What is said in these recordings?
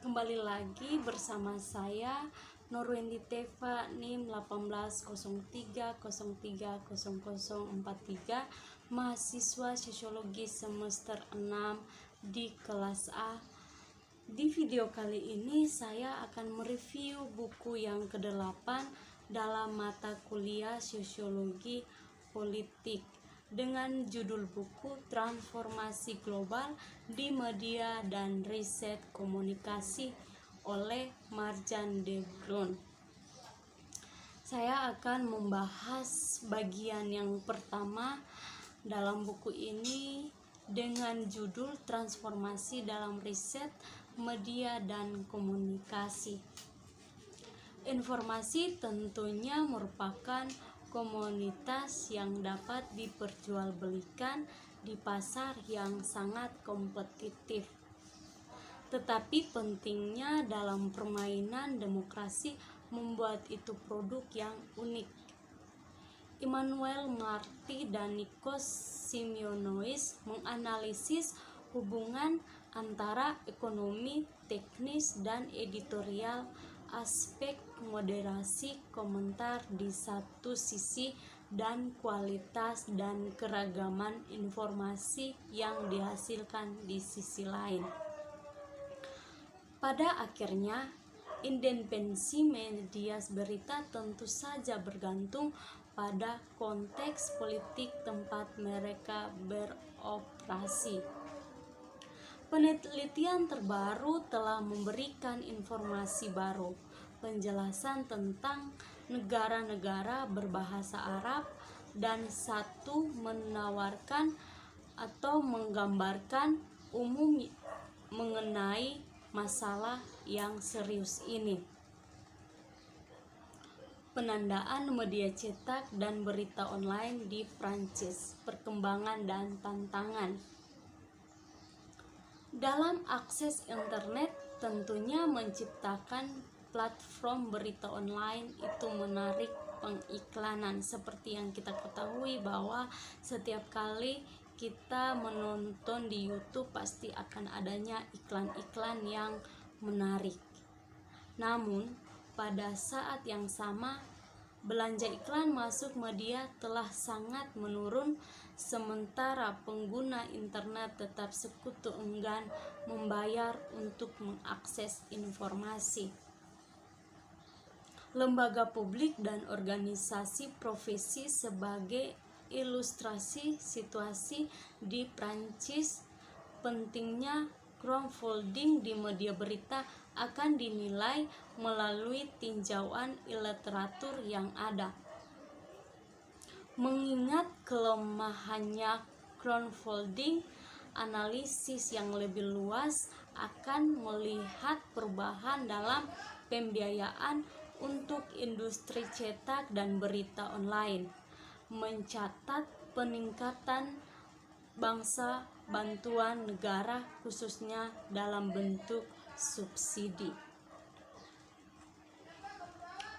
Kembali lagi bersama saya Norwendi Teva NIM 1803030043, mahasiswa sosiologi semester 6 di kelas A. Di video kali ini saya akan mereview buku yang ke-8 dalam mata kuliah Sosiologi Politik dengan judul buku Transformasi Global di Media dan Riset Komunikasi oleh Marjan de Bruin. Saya akan membahas bagian yang pertama dalam buku ini dengan judul Transformasi dalam Riset, Media dan Komunikasi. Informasi tentunya merupakan komoditas yang dapat diperjualbelikan di pasar yang sangat kompetitif. Tetapi pentingnya dalam permainan demokrasi membuat itu produk yang unik. Immanuel Marty dan Nikos Simeonois menganalisis hubungan antara ekonomi, teknis, dan editorial, aspek moderasi komentar di satu sisi dan kualitas dan keragaman informasi yang dihasilkan di sisi lain. Pada akhirnya, independensi media berita tentu saja bergantung pada konteks politik tempat mereka beroperasi. Penelitian terbaru telah memberikan informasi baru, penjelasan tentang negara-negara berbahasa Arab, dan satu menawarkan atau menggambarkan umum mengenai masalah yang serius ini. Penandaan media cetak dan berita online di Prancis, perkembangan dan tantangan. Dalam akses internet, tentunya menciptakan platform berita online itu menarik pengiklanan. Seperti yang kita ketahui bahwa setiap kali kita menonton di YouTube pasti akan adanya iklan-iklan yang menarik. Namun, pada saat yang sama, belanja iklan masuk media telah sangat menurun, sementara pengguna internet tetap sekutu enggan membayar untuk mengakses informasi. Lembaga publik dan organisasi profesi sebagai ilustrasi situasi di Prancis. Pentingnya crowdfunding di media berita akan dinilai melalui tinjauan literatur yang ada. Mengingat kelemahannya crowdfunding, analisis yang lebih luas akan melihat perubahan dalam pembiayaan untuk industri cetak dan berita online, mencatat peningkatan bangsa bantuan negara khususnya dalam bentuk subsidi.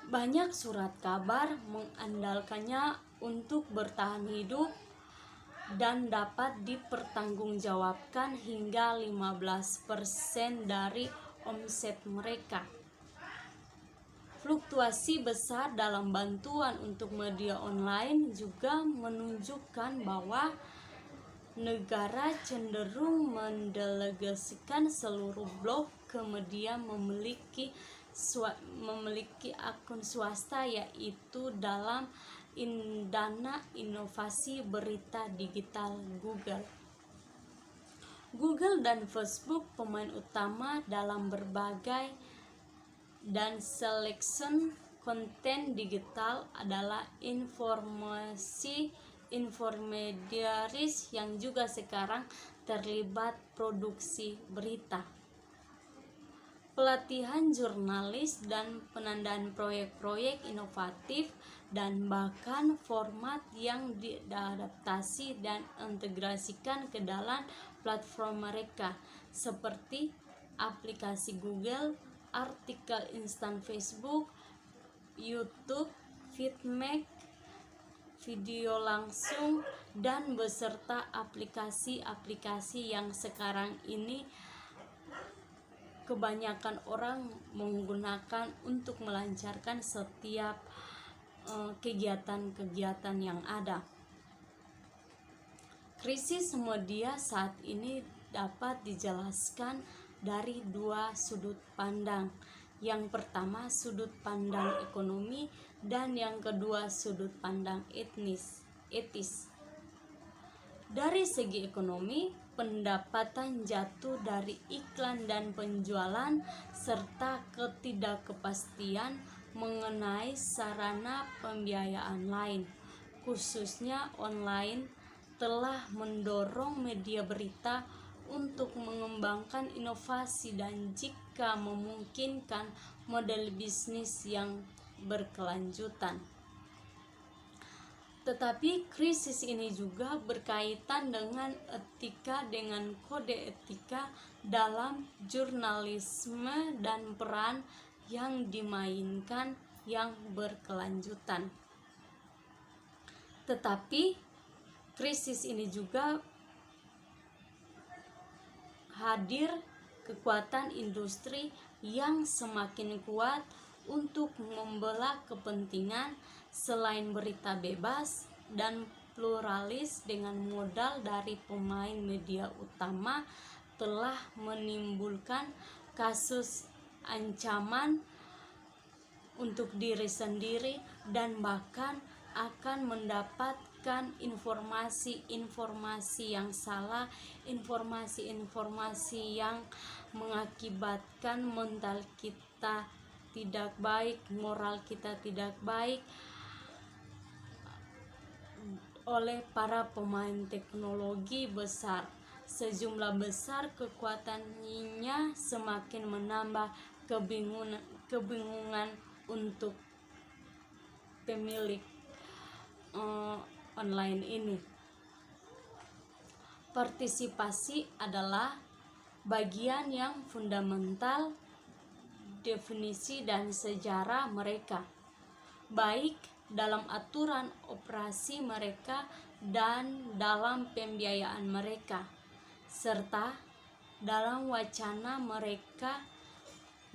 Banyak surat kabar mengandalkannya untuk bertahan hidup dan dapat dipertanggungjawabkan hingga 15% dari omset mereka. Fluktuasi besar dalam bantuan untuk media online juga menunjukkan bahwa negara cenderung mendelegasikan seluruh blog ke media memiliki akun swasta, yaitu dalam dana inovasi berita digital Google dan Facebook pemain utama dalam berbagai dan selection konten digital adalah informasi intermediaris yang juga sekarang terlibat produksi berita, pelatihan jurnalis dan penandaan proyek-proyek inovatif, dan bahkan format yang diadaptasi dan integrasikan ke dalam platform mereka seperti aplikasi Google, artikel instan Facebook, YouTube, feedback, video langsung, dan beserta aplikasi-aplikasi yang sekarang ini kebanyakan orang menggunakan untuk melancarkan setiap kegiatan-kegiatan yang ada. Krisis media saat ini dapat dijelaskan dari dua sudut pandang. Yang pertama sudut pandang ekonomi dan yang kedua sudut pandang etis. Dari segi ekonomi, pendapatan jatuh dari iklan dan penjualan serta ketidakpastian mengenai sarana pembiayaan lain, khususnya online, telah mendorong media berita untuk mengembangkan inovasi dan jika memungkinkan model bisnis yang berkelanjutan. Tetapi krisis ini juga berkaitan dengan etika, dengan kode etika dalam jurnalisme dan peran yang dimainkan yang berkelanjutan. Tetapi krisis ini juga hadir kekuatan industri yang semakin kuat untuk membelah kepentingan selain berita bebas dan pluralis dengan modal dari pemain media utama telah menimbulkan kasus ancaman untuk diri sendiri dan bahkan akan mendapatkan informasi-informasi yang salah, informasi-informasi yang mengakibatkan mental kita tidak baik, moral kita tidak baik oleh para pemain teknologi besar. Sejumlah besar kekuatannya semakin menambah kebingungan untuk pemilik online ini. Partisipasi adalah bagian yang fundamental definisi dan sejarah mereka, baik dalam aturan operasi mereka dan dalam pembiayaan mereka, serta dalam wacana mereka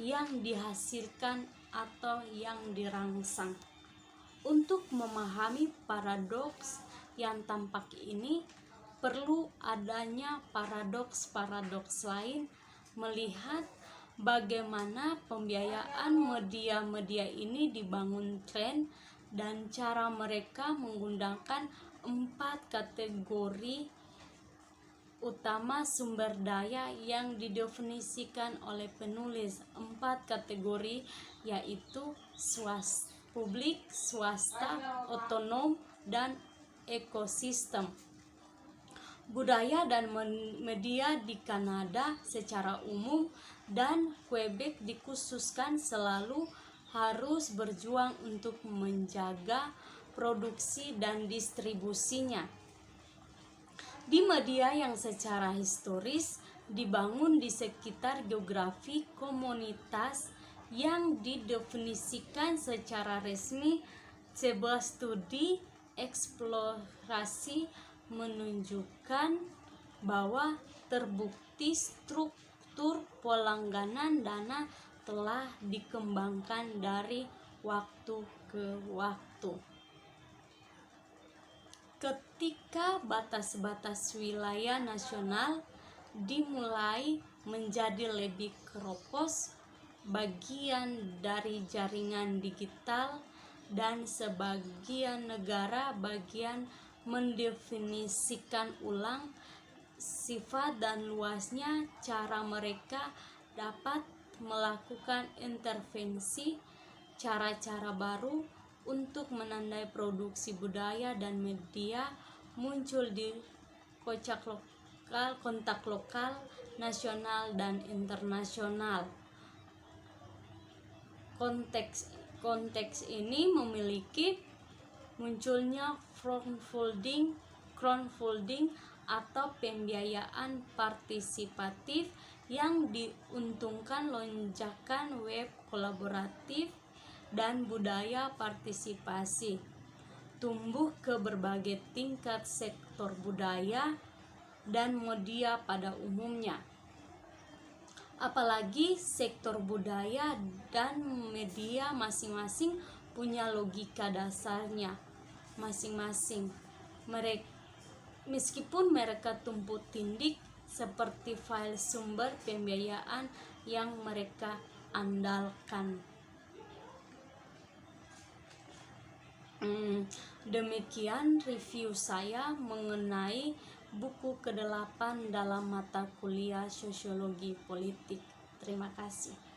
yang dihasilkan atau yang dirangsang. Untuk memahami paradoks yang tampak ini, perlu adanya paradoks-paradoks lain, melihat bagaimana pembiayaan media-media ini dibangun tren dan cara mereka menggunakan 4 kategori utama sumber daya yang didefinisikan oleh penulis. 4 kategori yaitu publik, swasta, otonom, dan ekosistem. Budaya dan media di Kanada secara umum dan Quebec dikhususkan selalu harus berjuang untuk menjaga produksi dan distribusinya. Di media yang secara historis dibangun di sekitar geografi komunitas yang didefinisikan secara resmi, sebuah studi eksplorasi menunjukkan bahwa terbukti struktur pelangganan dana telah dikembangkan dari waktu ke waktu. Ketika batas-batas wilayah nasional dimulai menjadi lebih keropos, bagian dari jaringan digital dan sebagian negara bagian mendefinisikan ulang sifat dan luasnya cara mereka dapat melakukan intervensi, cara-cara baru untuk menandai produksi budaya dan media muncul di kontak lokal, nasional, dan internasional. Konteks ini memiliki munculnya crowdfunding atau pembiayaan partisipatif yang diuntungkan lonjakan web kolaboratif dan budaya partisipasi tumbuh ke berbagai tingkat sektor budaya dan media pada umumnya. Apalagi sektor budaya dan media masing-masing punya logika dasarnya masing-masing. Meskipun mereka tumpuk tindih seperti file sumber pembiayaan yang mereka andalkan. Demikian review saya mengenai buku ke-8 dalam mata kuliah Sosiologi Politik. Terima kasih.